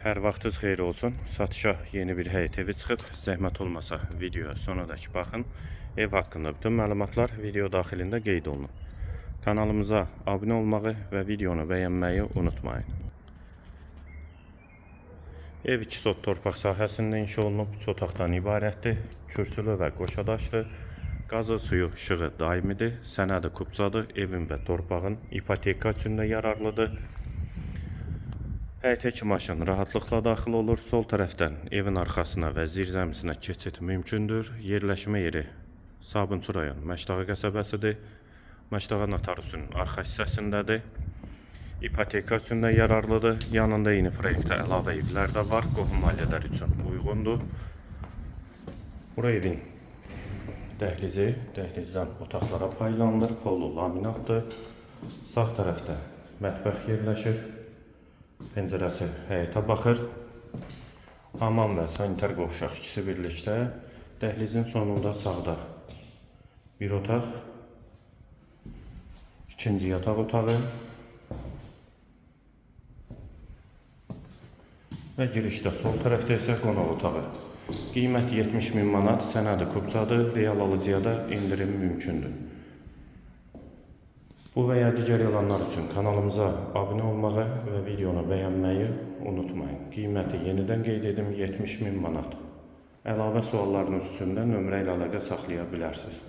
Hər vaxtınız xeyir olsun. Satışa yeni bir həyət evi çıxıb. Zəhmət olmasa videoya sonadakı baxın. Ev haqqında bütün məlumatlar video daxilində qeyd olunub. Kanalımıza abunə olmağı və videonu bəyənməyi unutmayın. Ev 2 sot torpaq sahəsində inşa olunub. 3 otaqdan ibarətdir. Kürsülü və qoşadaşdır. Qazı, suyu, işığı daimidir. Sənədi kupçadır. Evin və torpağın ipoteka üçün də yararlıdır. Həyətə 2 maşın rahatlıqla daxil olur. Sol tərəfdən evin arxasına və zirzəmisinə keçid mümkündür. Yerləşmə yeri Sabunçu rayon Məşdağı qəsəbəsidir. Məşdağı notariusunun arxa hissəsindədir. İpoteka üçün də yararlıdır. Yanında yeni proyektə əlavə evlər də var. Qohum ailələr üçün uyğundur. Bura evin dəhlizi, dəhlizdən otaqlara paylanılır. Polu laminatdır. Sağ tərəfdə mətbəx yerləşir. Pəncərəsi həyətə baxır. Hamam və sanitar qovşaq ikisi birlikdə. Dəhlizin sonunda sağda bir otaq, ikinci yataq otağı və girişdə sol tərəfdə isə qonaq otağı. Qiyməti 70.000 manat, sənədi kupçadır, real alıcıya da indirim mümkündür. Bu və ya digər elanlar üçün kanalımıza abunə olmağı və videonu bəyənməyi unutmayın. Qiyməti yenidən qeyd edim 70.000 manat. Əlavə suallarınız üçün də nömrə ilə əlaqə saxlaya bilərsiniz.